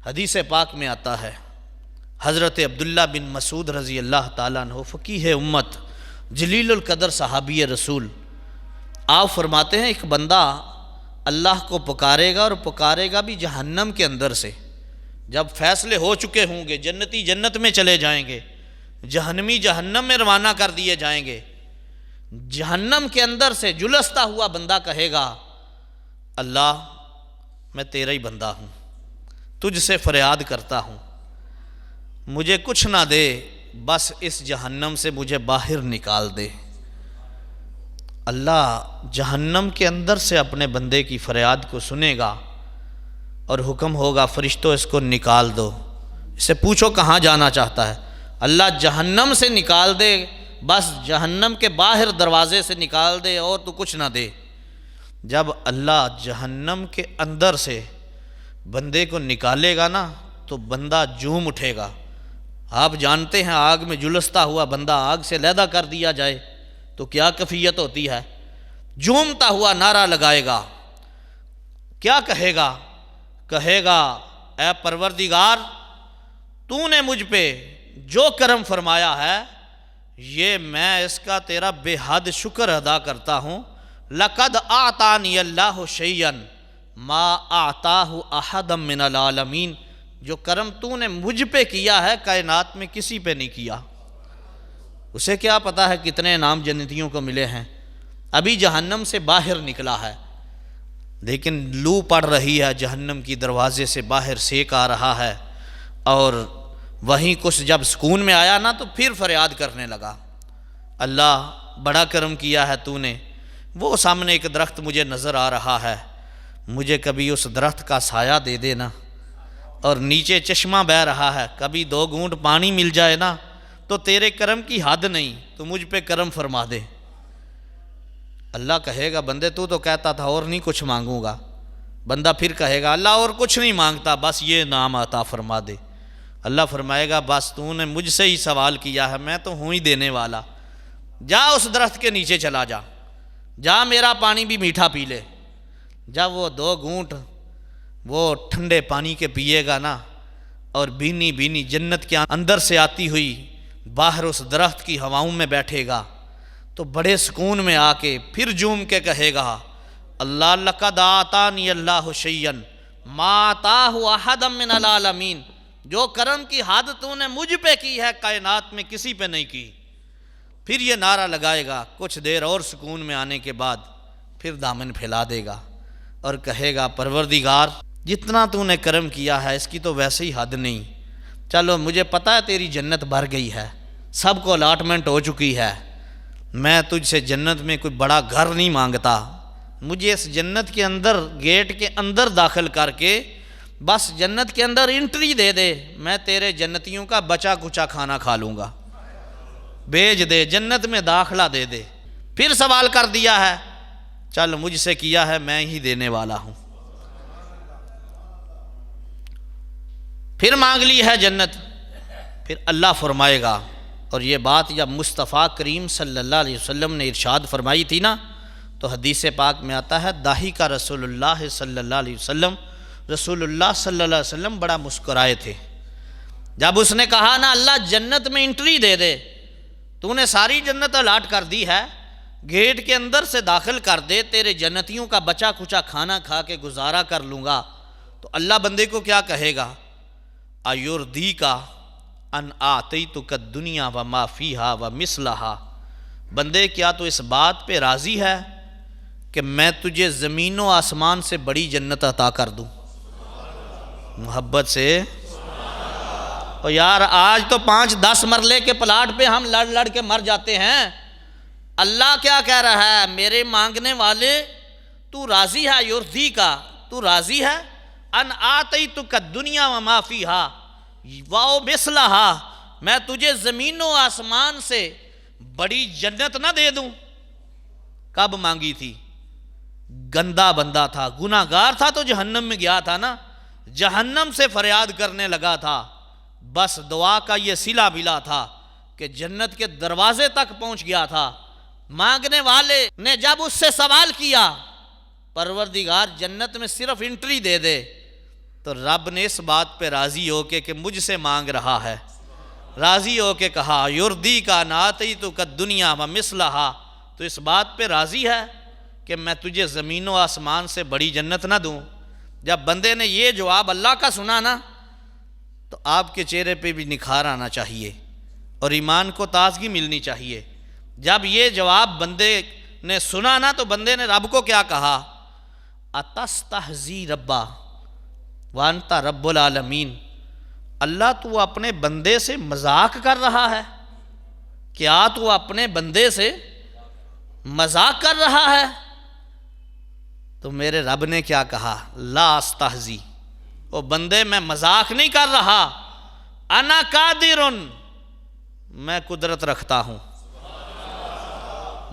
حدیث پاک میں آتا ہے، حضرت عبداللہ بن مسعود رضی اللہ تعالیٰ عنہ فقیہ امت، جلیل القدر صحابی رسول، آپ فرماتے ہیں ایک بندہ اللہ کو پکارے گا، اور پکارے گا بھی جہنم کے اندر سے۔ جب فیصلے ہو چکے ہوں گے، جنتی جنت میں چلے جائیں گے، جہنمی جہنم میں روانہ کر دیے جائیں گے، جہنم کے اندر سے جلستا ہوا بندہ کہے گا، اللہ میں تیرا ہی بندہ ہوں، تجھ سے فریاد کرتا ہوں، مجھے کچھ نہ دے، بس اس جہنم سے مجھے باہر نکال دے۔ اللہ جہنم کے اندر سے اپنے بندے کی فریاد کو سنے گا اور حکم ہوگا، فرشتوں اس کو نکال دو، اس سے پوچھو کہاں جانا چاہتا ہے۔ اللہ جہنم سے نکال دے، بس جہنم کے باہر دروازے سے نکال دے، اور تو کچھ نہ دے۔ جب اللہ جہنم کے اندر سے بندے کو نکالے گا نا، تو بندہ جھوم اٹھے گا۔ آپ جانتے ہیں آگ میں جلستا ہوا بندہ آگ سے علیحدہ کر دیا جائے تو کیا کیفیت ہوتی ہے؟ جھومتا ہوا نعرہ لگائے گا، کیا کہے گا؟ کہے گا، اے پروردگار، تو نے مجھ پہ جو کرم فرمایا ہے، یہ میں اس کا تیرا بے حد شکر ادا کرتا ہوں۔ لقد اعطانی اللہ شیئا ما اعطاہ احدا من العالمین، جو کرم تو نے مجھ پہ کیا ہے کائنات میں کسی پہ نہیں کیا۔ اسے کیا پتا ہے کتنے انعام جنتیوں کو ملے ہیں، ابھی جہنم سے باہر نکلا ہے، لیکن لو پڑ رہی ہے، جہنم کی دروازے سے باہر سیک آ رہا ہے، اور وہیں کچھ جب سکون میں آیا نا، تو پھر فریاد کرنے لگا، اللہ بڑا کرم کیا ہے تو نے، وہ سامنے ایک درخت مجھے نظر آ رہا ہے، مجھے کبھی اس درخت کا سایہ دے دینا، اور نیچے چشمہ بہہ رہا ہے، کبھی 2 گھونٹ پانی مل جائے نا، تو تیرے کرم کی حد نہیں، تو مجھ پہ کرم فرما دے۔ اللہ کہے گا، بندے تو کہتا تھا اور نہیں کچھ مانگوں گا۔ بندہ پھر کہے گا، اللہ اور کچھ نہیں مانگتا، بس یہ نام عطا فرما دے۔ اللہ فرمائے گا، بس تو نے مجھ سے ہی سوال کیا ہے، میں تو ہوں ہی دینے والا، جا اس درخت کے نیچے چلا جا، جا میرا پانی بھی میٹھا پی لے۔ جب وہ 2 گھونٹ وہ ٹھنڈے پانی کے پیے گا نا، اور بینی بینی جنت کے اندر سے آتی ہوئی باہر اس درخت کی ہواؤں میں بیٹھے گا، تو بڑے سکون میں آ کے پھر جھوم کے کہے گا، اللہ لقد اعطانی اللہ شیئا ما اعطاہ احدا من العالمین، جو کرم کی حد تو نے مجھ پہ کی ہے کائنات میں کسی پہ نہیں کی۔ پھر یہ نعرہ لگائے گا، کچھ دیر اور سکون میں آنے کے بعد پھر دامن پھیلا دے گا اور کہے گا، پروردگار جتنا تو نے کرم کیا ہے اس کی تو ویسے ہی حد نہیں، چلو مجھے پتہ ہے تیری جنت بھر گئی ہے، سب کو الاٹمنٹ ہو چکی ہے، میں تجھ سے جنت میں کوئی بڑا گھر نہیں مانگتا، مجھے اس جنت کے اندر گیٹ کے اندر داخل کر کے بس جنت کے اندر انٹری دے دے، میں تیرے جنتیوں کا بچا کچا کھانا کھا لوں گا، بھیج دے، جنت میں داخلہ دے دے۔ پھر سوال کر دیا ہے، چل مجھ سے کیا ہے، میں ہی دینے والا ہوں، پھر مانگ لی ہے جنت۔ پھر اللہ فرمائے گا، اور یہ بات جب مصطفیٰ کریم صلی اللہ علیہ وسلم نے ارشاد فرمائی تھی نا، تو حدیث پاک میں آتا ہے، داہی کا رسول اللہ صلی اللہ علیہ وسلم، رسول اللہ صلی اللہ علیہ وسلم بڑا مسکرائے تھے جب اس نے کہا نا، اللہ جنت میں انٹری دے دے، تو نے ساری جنت الاٹ کر دی ہے، گیٹ کے اندر سے داخل کر دے، تیرے جنتیوں کا بچا کچا کھانا کھا کے گزارا کر لوں گا۔ تو اللہ بندے کو کیا کہے گا، ایردیک ان اعطیتک الدنیا وما فیہا ومثلہا، بندے کیا تو اس بات پہ راضی ہے کہ میں تجھے زمین و آسمان سے بڑی جنت عطا کر دوں؟ محبت سے، اور یار آج تو 5-10 مرلے کے پلاٹ پہ ہم لڑ لڑ کے مر جاتے ہیں۔ اللہ کیا کہہ رہا ہے، میرے مانگنے والے تو راضی ہے، یردیک تو راضی ہے، ان اعطیتک الدنیا وما فیہا ومثلہا، میں تجھے زمین و آسمان سے بڑی جنت نہ دے دوں؟ کب مانگی تھی؟ گندا بندہ تھا، گناہ گار تھا، تو جہنم میں گیا تھا نا، جہنم سے فریاد کرنے لگا تھا، بس دعا کا یہ صلہ ملا تھا کہ جنت کے دروازے تک پہنچ گیا تھا۔ مانگنے والے نے جب اس سے سوال کیا، پروردگار جنت میں صرف انٹری دے دے، تو رب نے اس بات پہ راضی ہو کے کہ مجھ سے مانگ رہا ہے، راضی ہو کے کہا یردی کا ناتی تو کا دنیا و مثلہا، تو اس بات پہ راضی ہے کہ میں تجھے زمین و آسمان سے بڑی جنت نہ دوں؟ جب بندے نے یہ جواب اللہ کا سنا نا تو آپ کے چہرے پہ بھی نکھار آنا چاہیے اور ایمان کو تازگی ملنی چاہیے۔ جب یہ جواب بندے نے سنا نا تو بندے نے رب کو کیا کہا؟ اتستہزی ربا وانت رب العالمین، اللہ تو اپنے بندے سے مذاق کر رہا ہے؟ کیا تو اپنے بندے سے مذاق کر رہا ہے؟ تو میرے رب نے کیا کہا؟ لا استہزی، او بندے میں مذاق نہیں کر رہا، انا قادرن، میں قدرت رکھتا ہوں،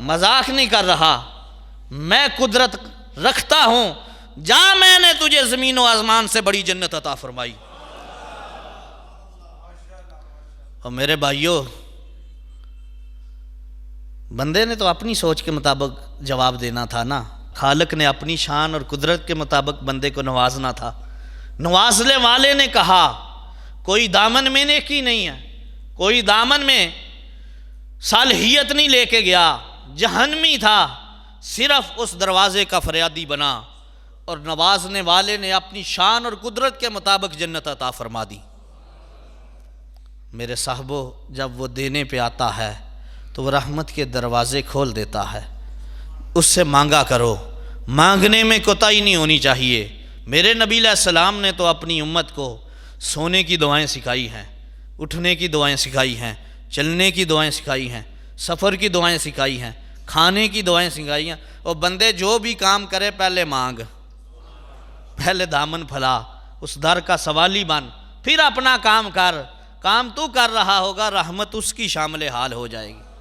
مذاق نہیں کر رہا، میں قدرت رکھتا ہوں، جا میں نے تجھے زمین و آسمان سے بڑی جنت عطا فرمائی۔ اور میرے بھائیوں، بندے نے تو اپنی سوچ کے مطابق جواب دینا تھا نا، خالق نے اپنی شان اور قدرت کے مطابق بندے کو نوازنا تھا۔ نوازنے والے نے کہا کوئی دامن میں نیکی نہیں ہے، کوئی دامن میں صالحیت نہیں لے کے گیا، جہنمی تھا، صرف اس دروازے کا فریادی بنا، اور نوازنے والے نے اپنی شان اور قدرت کے مطابق جنت عطا فرما دی۔ میرے صاحبو، جب وہ دینے پہ آتا ہے تو وہ رحمت کے دروازے کھول دیتا ہے، اس سے مانگا کرو، مانگنے میں کوتاہی نہیں ہونی چاہیے۔ میرے نبی علیہ السلام نے تو اپنی امت کو سونے کی دعائیں سکھائی ہیں، اٹھنے کی دعائیں سکھائی ہیں، چلنے کی دعائیں سکھائی ہیں، سفر کی دعائیں سکھائی ہیں، کھانے کی دعائیں سکھائی ہیں۔ اور بندے جو بھی کام کرے پہلے مانگ، پہلے دامن پھیلا، اس در کا سوالی بن، پھر اپنا کام کر۔ کام تو کر رہا ہوگا، رحمت اس کی شامل حال ہو جائے گی۔